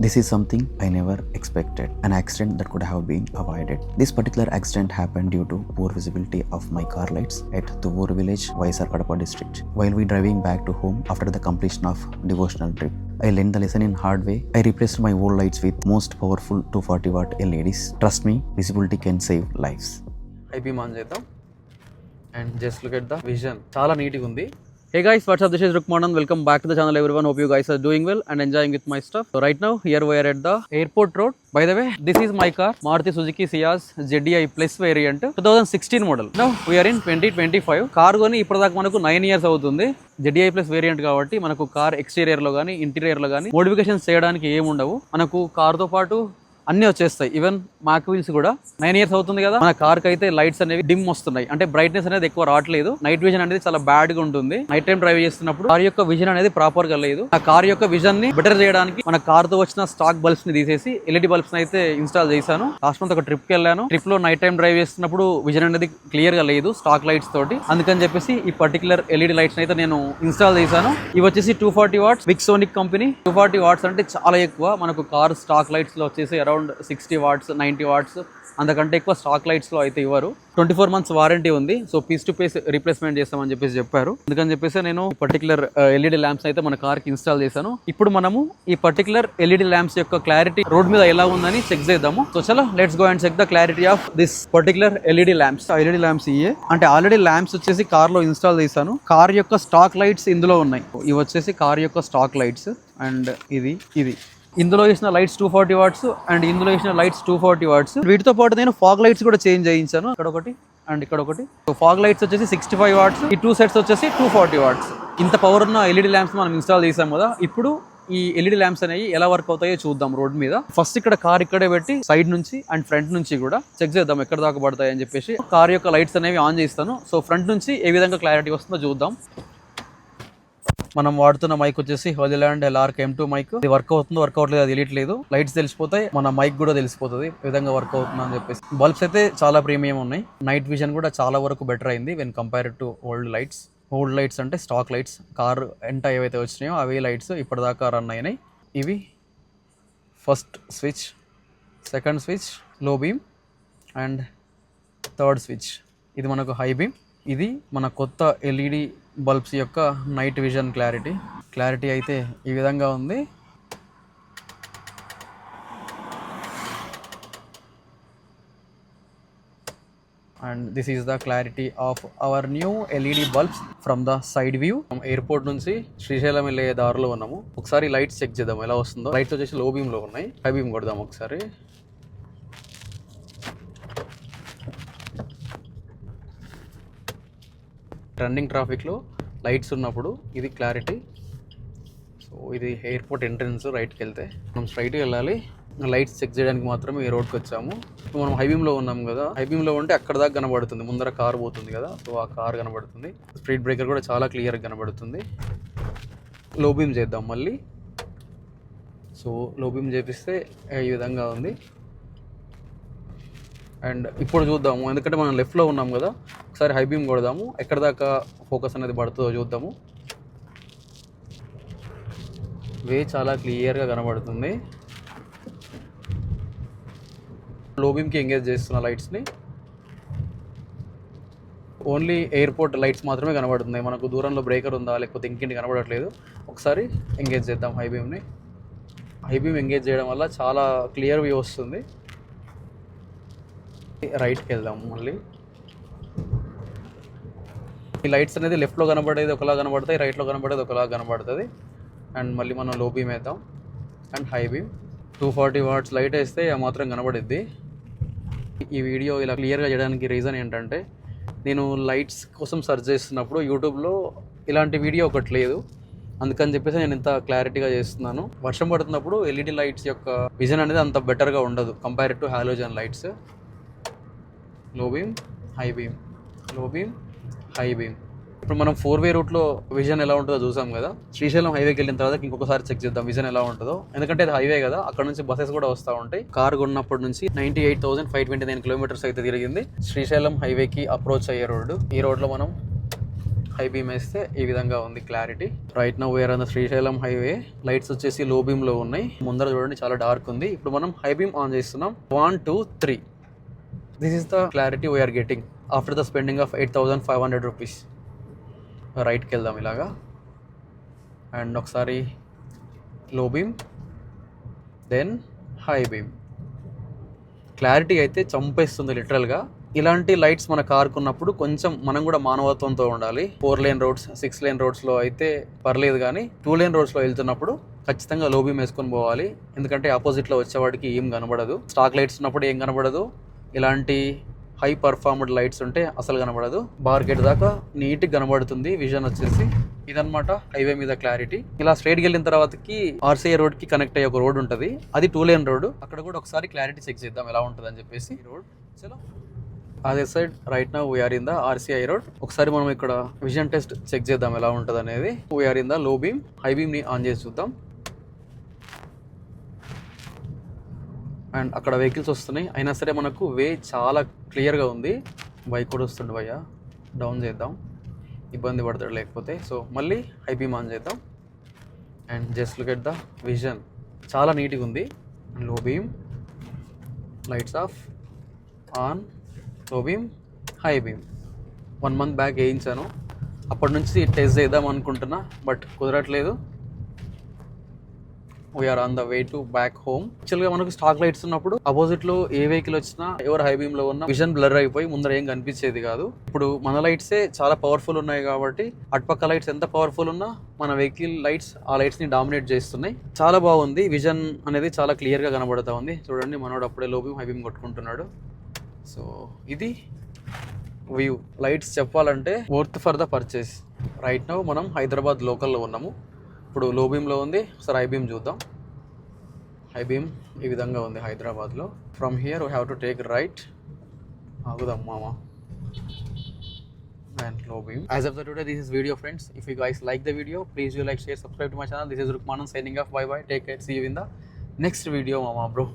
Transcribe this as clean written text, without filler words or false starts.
This is something I never expected, an accident that could have been avoided. This particular accident happened due to poor visibility of my car lights at Tuvur village, Vaisar Kadapa district. While we driving back to home after the completion of devotional trip, I learned the lesson in hard way. I replaced my old lights with most powerful 240 watt LEDs. Trust me, visibility can save lives. IP on చేద్దాం and just look at the vision చాలా నీట్గా ఉంది. Hey guys, what's up? This is Rukmanan. Welcome back to the channel everyone. Hope you guys are doing well and enjoying with my stuff. So right now here we are at the airport road. By the way, this is my car, Maruti Suzuki Ciaz ZDI Plus variant 2016 model. Now we are in 2025. Car కొని ఇప్పటిదాకా మనకు 9 years అవుతుంది. ZDI Plus variant కాబట్టి మనకు car exterior లో కానీ interior లో కానీ మోడిఫికేషన్స్ చేయడానికి ఏమి ఉండవు. మనకు కార్ తో పాటు అన్నీ వచ్చేస్తాయి. ఈవెన్ మ్యాక్ వీల్స్ కూడా 9 years అవుతుంది కదా, మన కార్ కి అయితే లైట్స్ అనేవి డిమ్ వస్తున్నాయి, అంటే బ్రైట్నెస్ అనేది ఎక్కువ రావట్లేదు. నైట్ విజన్ అనేది చాలా బ్యాడ్ గా ఉంటుంది. నైట్ టైం డ్రైవ్ చేస్తున్నప్పుడు కార్ యొక్క విజన్ అనేది ప్రాపర్ గా లేదు. ఆ కార్ యొక్క విజన్ ని బెటర్ చేయడానికి మన కార్ తో వచ్చిన స్టాక్ బల్బ్స్ ని తీసేసి LED బల్బ్స్ అయితే ఇన్స్టాల్ చేశాను. లాస్ట్ మంత్ ఒక ట్రిప్ కి వెళ్ళాను. ట్రిప్ లో నైట్ టైం డ్రైవ్ చేస్తున్నప్పుడు విజన్ అనేది క్లియర్ గా లేదు స్టాక్ లైట్స్ తోటి. అందుకని చెప్పేసి ఈ పర్టికులర్ LED లైట్స్ అయితే నేను ఇన్స్టాల్ చేశాను. ఇవి వచ్చేసి 240 watts విక్సోనిక్ కంపెనీ. 240 watts అంటే చాలా ఎక్కువ. మనకు కార్ స్టాక్ లైట్స్ లో వచ్చేసి అరౌండ్ 60 watts 90 watts అంతకంటే ఎక్కువ స్టాక్ లైట్స్ లో అయితే ఇవ్వరు. 24 months వారంటీ ఉంది. So piece to piece replacement చేస్తామని చెప్పేసి చెప్పారు. అందుకని చెప్పేసి నేను పర్టికులర్ LED ల్యాంప్స్ అయితే మన కార్ కి ఇన్స్టాల్ చేశాను. ఇప్పుడు మనము ఈ పర్టికులర్ LED ల్యాంప్స్ యొక్క క్లారిటీ రోడ్ మీద ఎలా ఉందని చెక్ చేద్దాము. సో చలో let's go and check the clarity of this particular LED lamps. LED lamps ఇయే అంటే ఆల్రెడీ ల్యాంప్స్ వచ్చేసి కార్ లో ఇన్స్టాల్ చేశాను. కార్ యొక్క స్టాక్ లైట్స్ ఇందులో ఉన్నాయి. ఇవి వచ్చేసి కార్ యొక్క స్టాక్ లైట్స్ అండ్ ఇది ఇందులో వేసిన లైట్స్ 240 watts అండ్ ఇందులో వేసిన లైట్స్ 240 watts. వీటితో పాటు నేను ఫాగ్ లైట్స్ కూడా చేంజ్ చేయించాను. ఇక్కడ ఒకటి అండ్ ఇక్కడ ఒకటి. ఫాగ్ లైట్స్ వచ్చేసి 65 watts, ఈ 2 sets వచ్చేసి 240 watts. ఇంత పవర్ ఉన్న LED ల్యాంప్స్ మనం ఇన్స్టాల్ చేసాం కదా. ఇప్పుడు ఈ LED ల్యాంప్స్ అనేవి ఎలా వర్క్ అవుతాయో చూద్దాం రోడ్ మీద. ఫస్ట్ ఇక్కడ కార్ ఇక్కడే పెట్టి సైడ్ నుంచి అండ్ ఫ్రంట్ నుంచి కూడా చెక్ చేద్దాం ఎక్కడ దాకా పడతాయి అని చెప్పేసి. కార్ యొక్క లైట్స్ అనేవి ఆన్ చేస్తాను. సో ఫ్రంట్ నుంచి ఏ విధంగా క్లారిటీ వస్తుందో చూద్దాం. మనం వాడుతున్న మైక్ వచ్చేసి హోలీల్యాండ్ LRK M2 మైక్. ఇది వర్క్ అవుతుందో వర్క్ అవ్వట్లేదు అది తెలియట్లేదు. లైట్స్ తెలిసిపోతాయి, మన మైక్ కూడా తెలిసిపోతుంది ఏ విధంగా వర్క్ అవుతుందో అని చెప్పేసి. బల్బ్స్ అయితే చాలా ప్రీమియం ఉన్నాయి. నైట్ విజన్ కూడా చాలా వరకు బెటర్ అయింది when compare to old lights. Old lights అంటే స్టాక్ లైట్స్, కార్ ఎంట ఏవైతే వచ్చినాయో అవే లైట్స్ ఇప్పటిదాకా రన్ అయినాయి. ఇవి ఫస్ట్ స్విచ్, సెకండ్ స్విచ్ లో బీమ్ అండ్ థర్డ్ స్విచ్ ఇది మనకు హై బీమ్. ఇది మన కొత్త LED బల్బ్స్ యొక్క నైట్ విజన్ క్లారిటీ అయితే ఈ విధంగా ఉంది. And this is the clarity of our new LED bulbs from the side view. Airport నుంచి శ్రీశైలం వెళ్ళే దారిలో ఉన్నాము. ఒకసారి లైట్స్ చెక్ చేద్దాం ఎలా వస్తుందో. లైట్స్ వచ్చేసి లో బీమ్ లో ఉన్నాయి. హై బీమ్ కొడదాం ఒకసారి. రన్నింగ్ ట్రాఫిక్లో లైట్స్ ఉన్నప్పుడు ఇది క్లారిటీ. సో ఇది ఎయిర్పోర్ట్ ఎంట్రన్స్. రైట్కి వెళ్తే మనం స్ట్రైట్గా వెళ్ళాలి. లైట్స్ చెక్ చేయడానికి మాత్రమే ఈ రోడ్కి వచ్చాము. మనం హైబీమ్లో ఉన్నాం కదా, హైబీమ్లో ఉంటే అక్కడ దాకా కనబడుతుంది. ముందర కార్ పోతుంది కదా, సో ఆ కార్ కనబడుతుంది. స్పీడ్ బ్రేకర్ కూడా చాలా క్లియర్గా కనబడుతుంది. లో బీమ్ చేద్దాం మళ్ళీ. సో లో బీమ్ చేపిస్తే ఈ విధంగా ఉంది. అండ్ ఇప్పుడు చూద్దాము, ఎందుకంటే మనం లెఫ్ట్లో ఉన్నాం కదా, ఒకసారి హై బీమ్ కొడదాము. ఎక్కడ దాకా ఫోకస్ అనేది పడుతుందో చూద్దాము. వే చాలా క్లియర్గా కనబడుతుంది. లో బీమ్కి ఎంగేజ్ చేస్తున్న లైట్స్ని. ఓన్లీ ఎయిర్పోర్ట్ లైట్స్ మాత్రమే కనబడుతున్నాయి. మనకు దూరంలో బ్రేకర్ ఉందా లేకపోతే ఇంకేంటి కనబడట్లేదు. ఒకసారి ఎంగేజ్ చేద్దాం హై బీమ్ని. హై బీమ్ ఎంగేజ్ చేయడం వల్ల చాలా క్లియర్ వ్యూ వస్తుంది. రైట్కి వెళ్దాం మళ్ళీ. ఈ లైట్స్ అనేది లెఫ్ట్లో కనబడేది ఒకలా కనబడతాయి, రైట్లో కనబడేది ఒకలా కనబడుతుంది. అండ్ మళ్ళీ మనం లో బీమ్ వేద్దాం and high beam. 240 watts light వేస్తే ఆ మాత్రం కనబడిద్ది. ఈ వీడియో ఇలా క్లియర్గా చేయడానికి రీజన్ ఏంటంటే, నేను లైట్స్ కోసం సెర్చ్ చేస్తున్నప్పుడు యూట్యూబ్లో ఇలాంటి వీడియో ఒకటి లేదు. అందుకని చెప్పేసి నేను ఇంత క్లారిటీగా చేస్తున్నాను. వర్షం పడుతున్నప్పుడు LED లైట్స్ యొక్క విజన్ అనేది అంత బెటర్గా ఉండదు కంపేర్ టు హాలోజన్ లైట్స్. లో బీమ్ హై బీమ్, లో బీమ్ హై బీమ్. ఇప్పుడు మనం 4-way రూట్లో విజన్ ఎలా ఉంటుందో చూసాం కదా. శ్రీశైలం హైవేకి వెళ్ళిన తర్వాత ఇంకొకసారి చెక్ చేద్దాం విజన్ ఎలా ఉంటుందో. ఎందుకంటే అది హైవే కదా, అక్కడ నుంచి బస్సెస్ కూడా వస్తూ ఉంటాయి. కార్ కొన్నప్పటి నుంచి 98,529 kilometers అయితే తిరిగింది. శ్రీశైలం హైవేకి అప్రోచ్ అయ్యే రోడ్డు. ఈ రోడ్లో మనం హై బీమ్ వేస్తే ఈ విధంగా ఉంది clarity. Right now we're on the Srisailam highway. Lights వచ్చేసి లో బీమ్ లో ఉన్నాయి. ముందర చూడండి చాలా డార్క్ ఉంది. ఇప్పుడు మనం హై బీమ్ ఆన్ చేస్తున్నాం. 1 2 3. This is the clarity we're getting after the spending of 8,500 rupees. రైట్కి వెళ్దాం ఇలాగా. అండ్ ఒకసారి low beam, then high beam. Clarity అయితే చంపేస్తుంది లిటరల్గా. ఇలాంటి లైట్స్ మన కార్కు ఉన్నప్పుడు కొంచెం మనం కూడా మానవత్వంతో ఉండాలి. 4 లేన్ రోడ్స్, 6 లేన్ రోడ్స్లో అయితే పర్లేదు, కానీ 2 లేన్ రోడ్స్లో వెళ్తున్నప్పుడు ఖచ్చితంగా లో బీమ్ వేసుకొని పోవాలి. ఎందుకంటే ఆపోజిట్లో వచ్చేవాడికి ఏం కనబడదు. స్టాక్ లైట్స్ ఉన్నప్పుడు ఏం కనబడదు. ఇలాంటి హై పర్ఫార్మ్డ్ లైట్స్ ఉంటే అసలు కనబడదు. బార్గెట్ దాకా నీట్గా కనబడుతుంది విజన్ వచ్చేసి. ఇదనమాట హైవే మీద క్లారిటీ. ఇలా స్ట్రైట్కి వెళ్ళిన తర్వాతకి ఆర్సీఐ రోడ్ కి కనెక్ట్ అయ్యే ఒక రోడ్ ఉంటుంది. అది 2 లేన్ రోడ్. అక్కడ కూడా ఒకసారి క్లారిటీ చెక్ చేద్దాం ఎలా ఉంటుంది అని చెప్పేసి. రోడ్ చలో అదే side. Right now we're in the RCI road. ఒకసారి మనం ఇక్కడ విజన్ టెస్ట్ చెక్ చేద్దాం ఎలా ఉంటుంది అనేది. We're in the low beam. High beam ని ఆన్ చేసి చూద్దాం. అండ్ అక్కడ వెహికల్స్ వస్తున్నాయి, అయినా సరే మనకు వే చాలా క్లియర్గా ఉంది. బైక్ కూడా వస్తుంది భయ్య. డౌన్ చేద్దాం, ఇబ్బంది పడతాడు లేకపోతే. సో మళ్ళీ హై బీమ్ ఆన్ చేద్దాం. And just look at the vision, చాలా నీట్గా ఉంది. Low beam, lights off, on, low beam, high beam. 1 month back వేయించాను. అప్పటి నుంచి టెస్ట్ చేద్దాం అనుకుంటున్నా, బట్ కుదరట్లేదు. We're on the way to back home. యాక్చువల్గా మనకు స్టాక్ లైట్స్ ఉన్నప్పుడు అపోజిట్ లో ఏ వెహికల్ వచ్చినా, ఎవరు హై బీమ్ లో ఉన్నా విజన్ బ్లర్ అయిపోయి ముందర ఏం కనిపించేది కాదు. ఇప్పుడు మన లైట్సే చాలా పవర్ఫుల్ ఉన్నాయి కాబట్టి అటుపక్క లైట్స్ ఎంత పవర్ఫుల్ ఉన్నా మన వెహికల్ లైట్స్ ఆ లైట్స్ ని డామినేట్ చేస్తున్నాయి. చాలా బాగుంది. విజన్ అనేది చాలా క్లియర్ గా కనబడతా ఉంది. చూడండి మనోడు అప్పుడే లో బీమ్ హై బీమ్ కొట్టుకుంటున్నాడు. సో ఇది వ్యూ. లైట్స్ చెప్పాలంటే worth for the purchase. Right now మనం హైదరాబాద్ లోకల్లో ఉన్నాము. ఇప్పుడు లో బీమ్లో ఉంది. ఒకసారి హై బీమ్ చూద్దాం. హై బీమ్ ఈ విధంగా ఉంది హైదరాబాద్లో. From here we have to take right. ఆగుదాం మామ. And low beam. As of the today, this is video, friends. If you guys like the video, please do like, share, subscribe to my channel. This is Rukmanan signing off. Bye bye. Take care. See you in the next video, mama bro.